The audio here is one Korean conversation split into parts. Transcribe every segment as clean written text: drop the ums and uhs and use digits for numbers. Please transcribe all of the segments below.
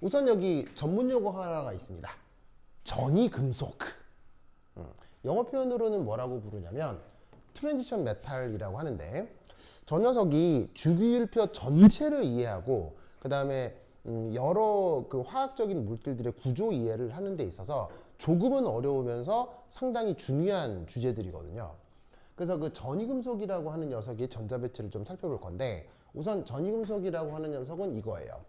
우선 여기 전문 용어 하나가 있습니다. 전이금속. 영어 표현으로는 뭐라고 부르냐면 트랜지션 메탈이라고 하는데, 저 녀석이 주기율표 전체를 이해하고 그 다음에 여러 그 화학적인 물질들의 구조 이해를 하는 데 있어서 조금은 어려우면서 상당히 중요한 주제들이거든요. 그래서 그 전이금속이라고 하는 녀석의 전자배치를 좀 살펴볼 건데, 우선 전이금속이라고 하는 녀석은 이거예요.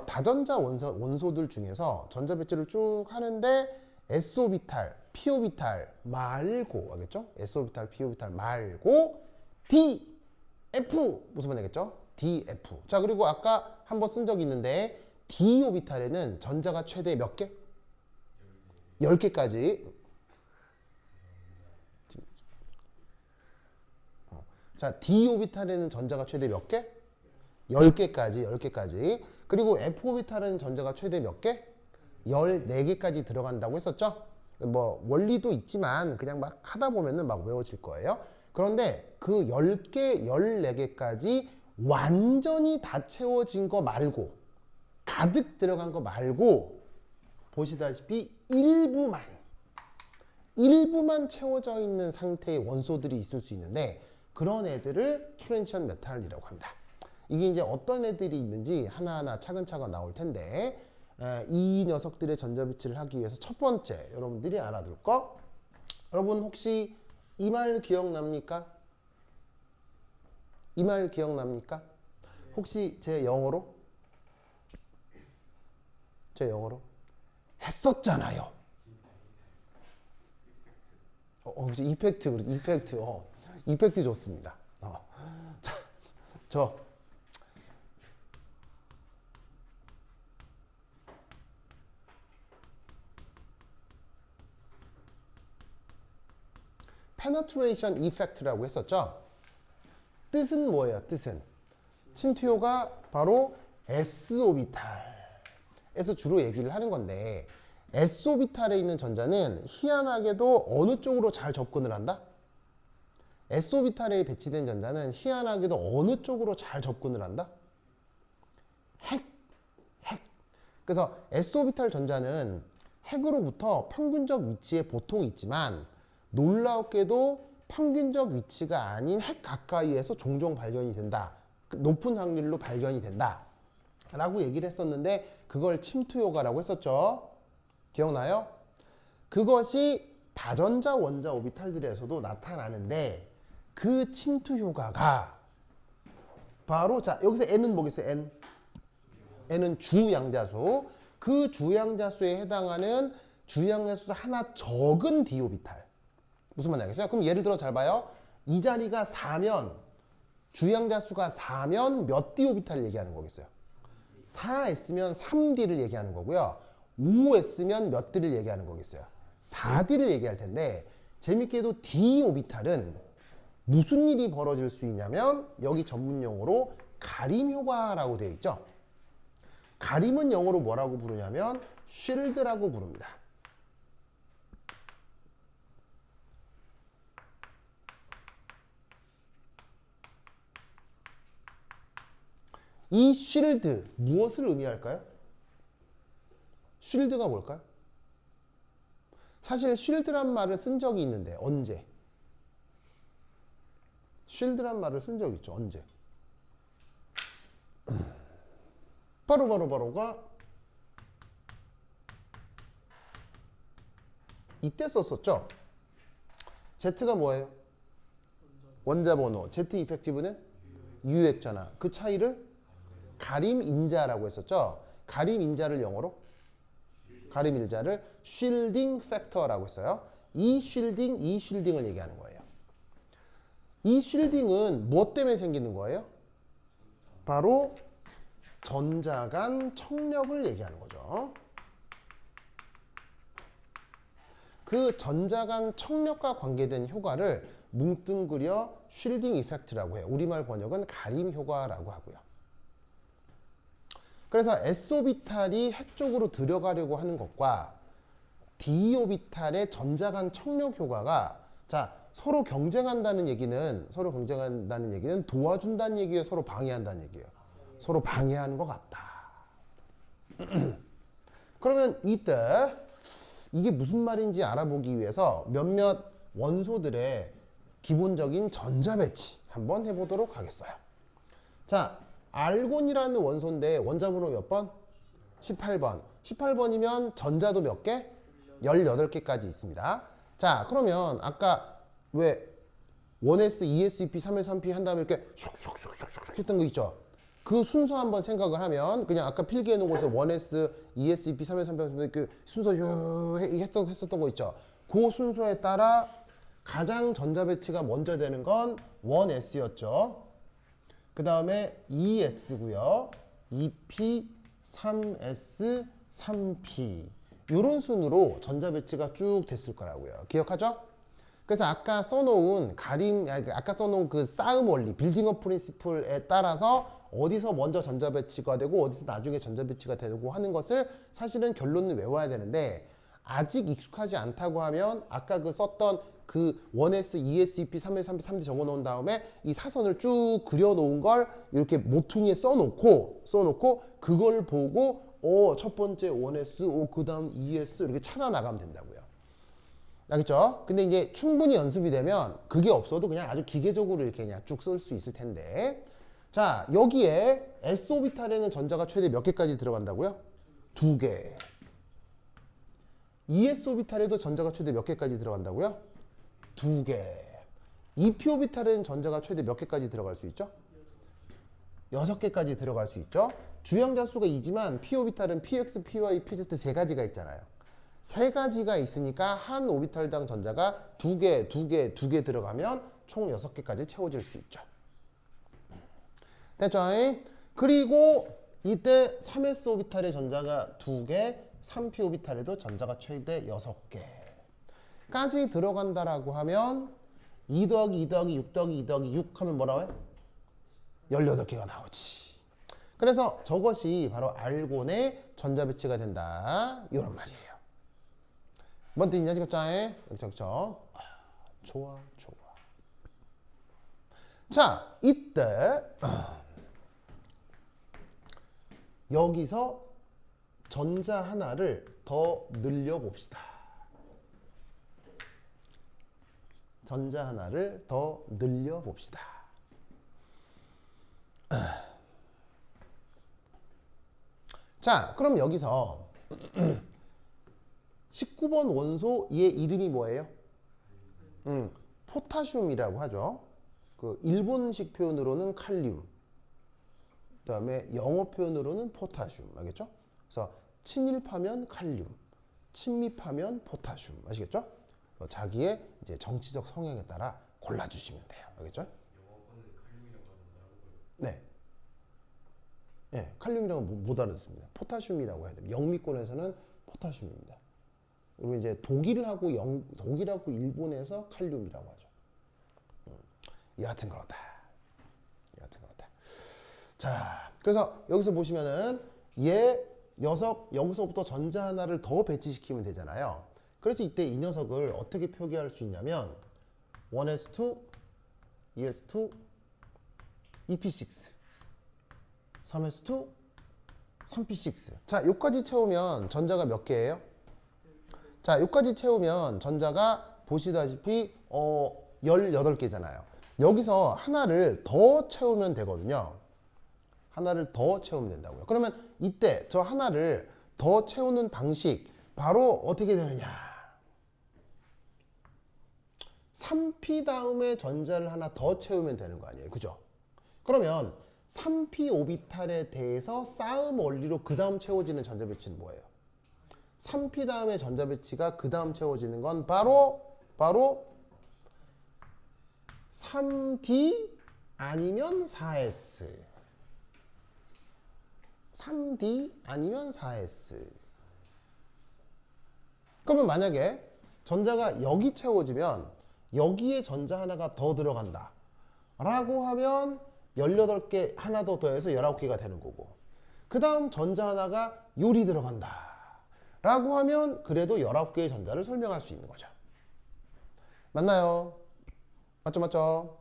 다전자 원소들 중에서 전자배치를 쭉 하는데 S오비탈, P오비탈 말고, 알겠죠? S오비탈, P오비탈 말고 DF 무슨 말이겠죠? DF. 자, 그리고 아까 한번 쓴 적이 있는데 D오비탈에는 전자가 최대 몇 개? 10개까지. 자, D오비탈에는 전자가 최대 몇 개? 10개까지. 그리고 F오비탈은 전자가 최대 몇 개? 14개까지 들어간다고 했었죠? 뭐 원리도 있지만 그냥 막 하다 보면은 막 외워질 거예요. 그런데 그 10개, 14개까지 완전히 다 채워진 거 말고, 가득 들어간 거 말고, 보시다시피 일부만 채워져 있는 상태의 원소들이 있을 수 있는데, 그런 애들을 트랜지션 메탈이라고 합니다. 이게 이제 어떤 애들이 있는지 하나하나 차근차근 나올 텐데, 이 녀석들의 전자배치를 하기 위해서 첫 번째 여러분들이 알아둘 거, 여러분 혹시 이 말 기억납니까? 이 말 기억납니까? 혹시 제 영어로 했었잖아요. 혹시 이펙트 좋습니다. 자, penetration effect라고 했었죠. 뜻은 뭐예요? 뜻은 침투효가 바로 S오비탈에서 주로 얘기를 하는 건데, S오비탈에 있는 전자는 희한하게도 어느 쪽으로 잘 접근을 한다? S오비탈에 배치된 전자는 희한하게도 어느 쪽으로 잘 접근을 한다? 핵. 그래서 S오비탈 전자는 핵으로부터 평균적 위치에 보통 있지만, 놀랍게도 평균적 위치가 아닌 핵 가까이에서 종종 발견이 된다. 높은 확률로 발견이 된다. 라고 얘기를 했었는데, 그걸 침투효과라고 했었죠. 기억나요? 그것이 다전자 원자 오비탈들에서도 나타나는데, 그 침투효과가 바로, 자, 여기서 N은 뭐겠어요? N은 주양자수. 그 주양자수에 해당하는 주양자수 하나 적은 D오비탈. 무슨 말인지 알겠어요? 그럼 예를 들어 잘 봐요. 이 자리가 4면, 주양자수가 4면 몇 D오비탈을 얘기하는 거겠어요? 4S면 3D를 얘기하는 거고요. 5S면 몇 D를 얘기하는 거겠어요? 4D를 얘기할 텐데, 재밌게도 D오비탈은 무슨 일이 벌어질 수 있냐면, 여기 전문용어로 가림효과라고 되어 있죠. 가림은 영어로 뭐라고 부르냐면 쉴드라고 부릅니다. 이 쉴드, 무엇을 의미할까요? 쉴드가 뭘까요? 사실 쉴드란 말을 쓴 적이 있는데 언제? 쉴드란 말을 쓴 적이 있죠. 언제? 바로가 이때 썼었죠. Z가 뭐예요? 원자번호. Z 이펙티브는 유액전화. 그 차이를 가림인자라고 했었죠. 가림인자를 영어로 가림인자를 쉴딩 팩터라고 했어요. 이 쉴딩을 얘기하는 거예요. 이 쉴딩은 무엇 때문에 생기는 거예요? 바로 전자 간 청력을 얘기하는 거죠. 그 전자 간 청력과 관계된 효과를 뭉뚱그려 쉴딩 이펙트라고 해요. 우리말 번역은 가림 효과라고 하고요. 그래서 S오비탈이 핵 쪽으로 들어가려고 하는 것과 D오비탈의 전자 간 청력 효과가, 자, 서로 경쟁한다는 얘기는 도와준다는 얘기예요, 서로 방해한다는 얘기예요. 서로 방해하는 것 같다. 그러면 이때 이게 무슨 말인지 알아보기 위해서 몇몇 원소들의 기본적인 전자 배치 한번 해보도록 하겠어요. 자, 알곤이라는 원소인데 원자번호 몇 번? 18번. 18번이면 전자도 몇 개? 18개까지 있습니다. 자, 그러면 아까 왜 1s, 2s, 2p, 3s, 3p 한 다음에 이렇게 슉슉슉슉슉 했던 거 있죠? 그 순서 한번 생각을 하면 그냥 아까 필기해 놓은 곳에 1s, 2s, 2p, 3s, 3p 그 순서 했었던 거 있죠? 그 순서에 따라 가장 전자 배치가 먼저 되는 건 1s였죠. 그 다음에 2s고요. 2p, 3s, 3p 이런 순으로 전자 배치가 쭉 됐을 거라고요. 기억하죠? 그래서 아까 써놓은 그 싸움 원리, 빌딩업 프린시플에 따라서 어디서 먼저 전자 배치가 되고 어디서 나중에 전자 배치가 되고 하는 것을 사실은 결론을 외워야 되는데 아직 익숙하지 않다고 하면 아까 그 썼던 그 1S, 2S, 2P, 3S, 3P, 3D 적어 놓은 다음에 이 사선을 쭉 그려 놓은 걸 이렇게 모퉁이에 써놓고 그걸 보고 첫 번째 1S, 그 다음 2S 이렇게 찾아 나가면 된다고요. 알겠죠? 근데 이제 충분히 연습이 되면 그게 없어도 그냥 아주 기계적으로 이렇게 그냥 쭉 쓸 수 있을 텐데. 자, 여기에 S오비탈에는 전자가 최대 몇 개까지 들어간다고요? 2개. ES오비탈에도 전자가 최대 몇 개까지 들어간다고요? 2개. EP오비탈에는 전자가 최대 몇 개까지 들어갈 수 있죠? 6개까지 들어갈 수 있죠? 주행자 수가 2지만 P오비탈은 PX, PY, PZ 세 가지가 있잖아요. 세 가지가 있으니까 한 오비탈당 전자가 2개 들어가면 총 6개까지 채워질 수 있죠. 됐죠? 그리고 이때 3s 오비탈의 전자가 2개, 3p 오비탈에도 전자가 최대 6개까지 들어간다라고 하면 2 더하기 2 더하기 6 더하기 2 더하기 6 하면 뭐라고 해? 18개가 나오지. 그래서 저것이 바로 알곤의 전자 배치가 된다. 이런 말이에요. 뭔 뜻이냐 지금 짜에? 그렇죠. 좋아. 자, 이때 여기서 전자 하나를 더 늘려 봅시다. 전자 하나를 더 늘려 봅시다. 자, 그럼 여기서 19번 원소 얘 이름이 뭐예요? 포타슘이라고 하죠. 그 일본식 표현으로는 칼륨. 그다음에 영어 표현으로는 포타슘. 알겠죠? 그래서 친일파면 칼륨, 친미파면 포타슘. 아시겠죠? 자기의 이제 정치적 성향에 따라 골라주시면 돼요. 알겠죠? 네. 네, 칼륨이라고 못 알아듣습니다. 포타슘이라고 해야 돼요. 영미권에서는 포타슘입니다. 그리고 이제 독일하고 일본에서 칼륨이라고 하죠. 여하튼 그렇다. 자, 그래서 여기서 보시면은 얘 녀석 여기서부터 전자 하나를 더 배치시키면 되잖아요. 그래서 이때 이 녀석을 어떻게 표기할 수 있냐면 1s2, 2s2, 2p6, 3s2, 3p6. 자, 여기까지 채우면 전자가 몇 개예요? 자, 여기까지 채우면 전자가 보시다시피 18개잖아요. 여기서 하나를 더 채우면 되거든요. 하나를 더 채우면 된다고요. 그러면 이때 저 하나를 더 채우는 방식 바로 어떻게 되느냐? 3p 다음에 전자를 하나 더 채우면 되는 거 아니에요. 그죠? 그러면 3p 오비탈에 대해서 싸움 원리로 그 다음 채워지는 전자 배치는 뭐예요? 3p 다음에 전자 배치가 그 다음 채워지는 건 바로 3d 아니면 4s. 3d 아니면 4s. 그러면 만약에 전자가 여기 채워지면 여기에 전자 하나가 더 들어간다 라고 하면 18개 하나 더 더해서 19개가 되는 거고, 그 다음 전자 하나가 요리 들어간다 라고 하면 그래도 19개의 전자를 설명할 수 있는 거죠. 맞나요? 맞죠, 맞죠?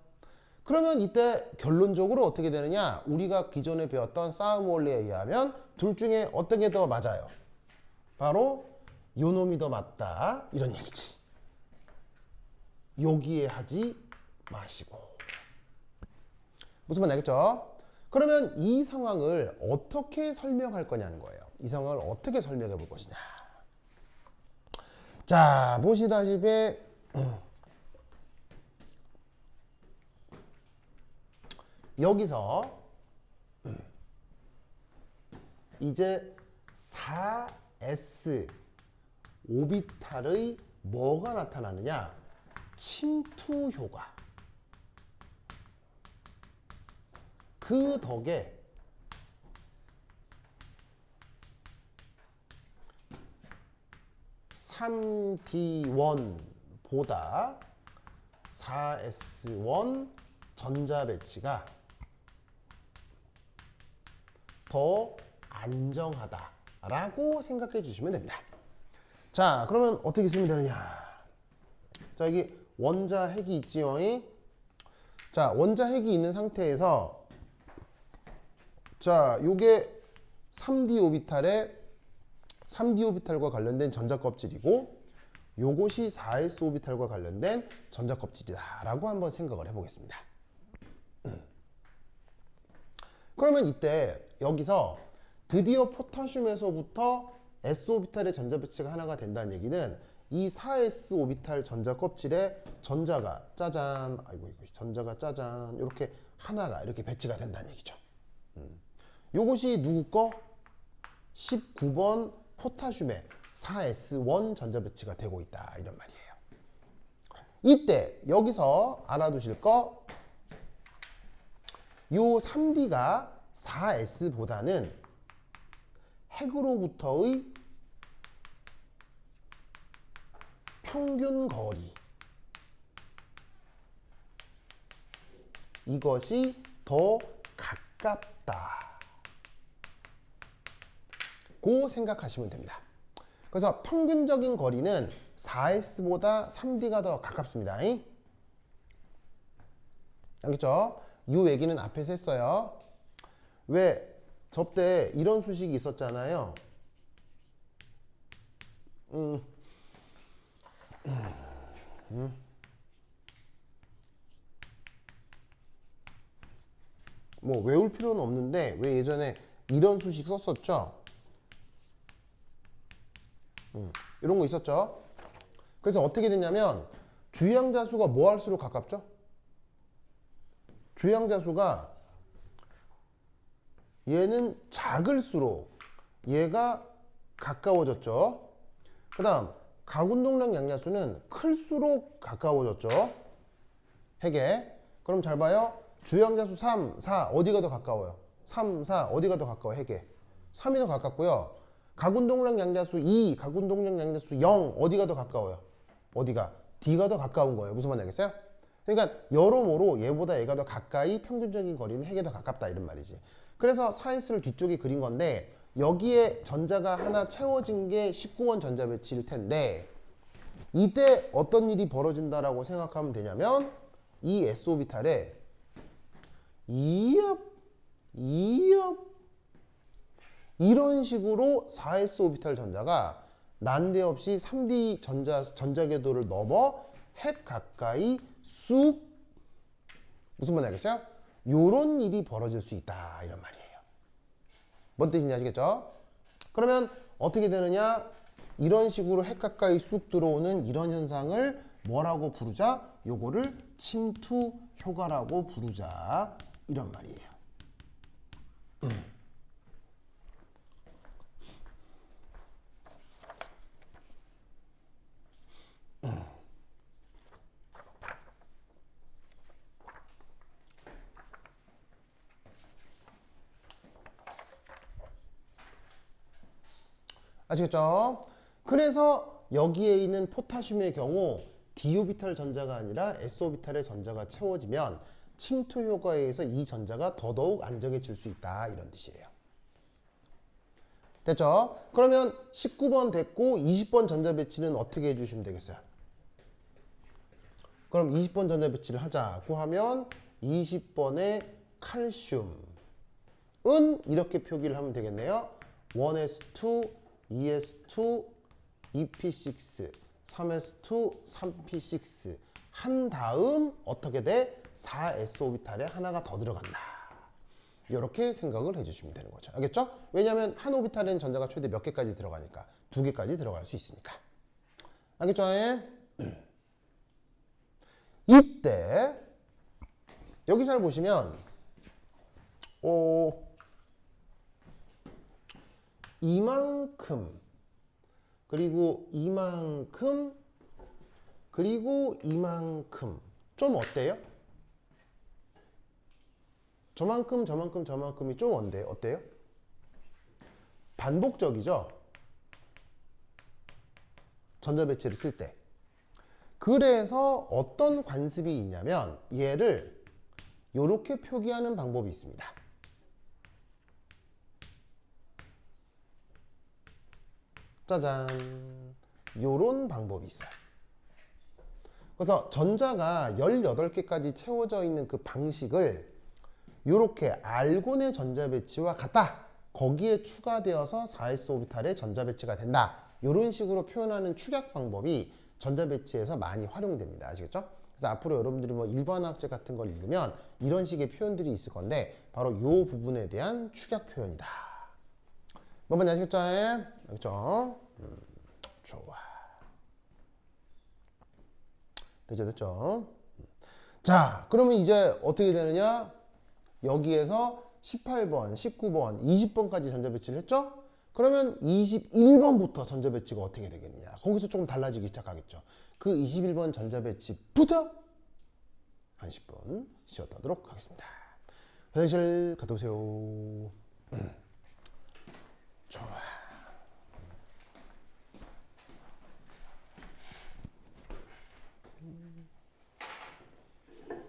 그러면 이때 결론적으로 어떻게 되느냐? 우리가 기존에 배웠던 싸움 원리에 의하면 둘 중에 어떤 게 더 맞아요? 바로 요 놈이 더 맞다 이런 얘기지. 여기에 하지 마시고. 무슨 말인지 알겠죠? 그러면 이 상황을 어떻게 설명할 거냐는 거예요. 이 상황을 어떻게 설명해 볼 것이냐. 자, 보시다시피 여기서 이제 4s 오비탈의 뭐가 나타나느냐? 침투 효과. 그 덕에 (3D1) 보다 (4S1) 전자 배치가 더 안정하다라고 생각해 주시면 됩니다. 자, 그러면 어떻게 쓰면 되느냐? 자, 여기 원자 핵이 있지요. 자, 원자 핵이 있는 상태에서 자, 요게 3D 오비탈과 관련된 전자 껍질이고 요것이 4s 오비탈과 관련된 전자 껍질이다라고 한번 생각을 해보겠습니다. 그러면 이때 여기서 드디어 포타슘에서부터 s 오비탈의 전자 배치가 하나가 된다는 얘기는 이 4s 오비탈 전자 껍질에 전자가 짜잔, 아이고 이거 전자가 짜잔 이렇게 하나가 이렇게 배치가 된다는 얘기죠. 요것이 누구 거? 19번 포타슘에 4s1 전자 배치가 되고 있다 이런 말이에요. 이때 여기서 알아두실 거, 요 3D가 4S보다는 핵으로부터의 평균 거리, 이것이 더 가깝다 고 생각하시면 됩니다. 그래서 평균적인 거리는 4S보다 3D가 더 가깝습니다. 알겠죠? 이 얘기는 앞에서 했어요. 왜? 접대 이런 수식이 있었잖아요. 뭐 외울 필요는 없는데 왜 예전에 이런 수식 썼었죠? 이런 거 있었죠? 그래서 어떻게 됐냐면 주양자 수가 뭐 할수록 가깝죠? 주양자 수가 얘는 작을수록 얘가 가까워졌죠. 그 다음 가군동량 양자수는 클수록 가까워졌죠. 핵에. 그럼 잘 봐요. 주양자수 3, 4 어디가 더 가까워요? 3, 4 어디가 더 가까워? 핵에. 3이 더 가깝고요. 가군동량 양자수 2, 가군동량 양자수 0 어디가 더 가까워요? 어디가? D가 더 가까운 거예요. 무슨 말인지 알겠어요? 그러니까 여러모로 얘보다 얘가 더 가까이 평균적인 거리는 핵에 더 가깝다 이런 말이지. 그래서 4S를 뒤쪽에 그린 건데 여기에 전자가 하나 채워진 게 19원 전자 배치일 텐데 이때 어떤 일이 벌어진다라고 생각하면 되냐면 이 S 오비탈에 이런 식으로 4S 오비탈 전자가 난데없이 3D 전자궤도를 넘어 핵 가까이 쑥 무슨 말인지 알겠어요? 요런 일이 벌어질 수 있다 이런 말이에요. 뭔 뜻인지 아시겠죠? 그러면 어떻게 되느냐? 이런 식으로 핵 가까이 쑥 들어오는 이런 현상을 뭐라고 부르자? 요거를 침투 효과라고 부르자 이런 말이에요. 아시겠죠? 그래서 여기에 있는 포타슘의 경우 D오비탈 전자가 아니라 S오비탈의 전자가 채워지면 침투 효과에 의해서 이 전자가 더더욱 안정해질 수 있다 이런 뜻이에요. 됐죠? 그러면 19번 됐고 20번 전자 배치는 어떻게 해주시면 되겠어요? 그럼 20번 전자 배치를 하자고 하면 20번의 칼슘은 이렇게 표기를 하면 되겠네요. 1s2, 2s2, 2p6, 3s2, 3p6 한 다음 어떻게 돼? 4s 오비탈에 하나가 더 들어간다. 이렇게 생각을 해주시면 되는 거죠. 알겠죠? 왜냐하면 한 오비탈에는 전자가 최대 몇 개까지 들어가니까 2개까지 들어갈 수 있으니까. 알겠죠? 이때 여기 잘 보시면 이만큼 그리고 이만큼 그리고 이만큼 좀 어때요? 저만큼 저만큼 저만큼이 좀 어때요? 반복적이죠? 전자 배치를 쓸 때. 그래서 어떤 관습이 있냐면 얘를 이렇게 표기하는 방법이 있습니다. 짜잔. 요런 방법이 있어요. 그래서 전자가 18개까지 채워져 있는 그 방식을 이렇게 알곤의 전자 배치와 같다. 거기에 추가되어서 4s 오비탈의 전자 배치가 된다. 이런 식으로 표현하는 축약 방법이 전자 배치에서 많이 활용됩니다. 아시겠죠? 그래서 앞으로 여러분들이 뭐 일반화학제 같은 걸 읽으면 이런 식의 표현들이 있을 건데 바로 이 부분에 대한 축약 표현이다. 몇 번째 아시겠죠? 알겠죠? 좋아. 됐죠? 자, 그러면 이제 어떻게 되느냐? 여기에서 18번, 19번, 20번까지 전자 배치를 했죠? 그러면 21번부터 전자 배치가 어떻게 되겠느냐? 거기서 조금 달라지기 시작하겠죠. 그 21번 전자 배치부터 한 10분 쉬었다 하도록 하겠습니다. 화장실 갔다 오세요.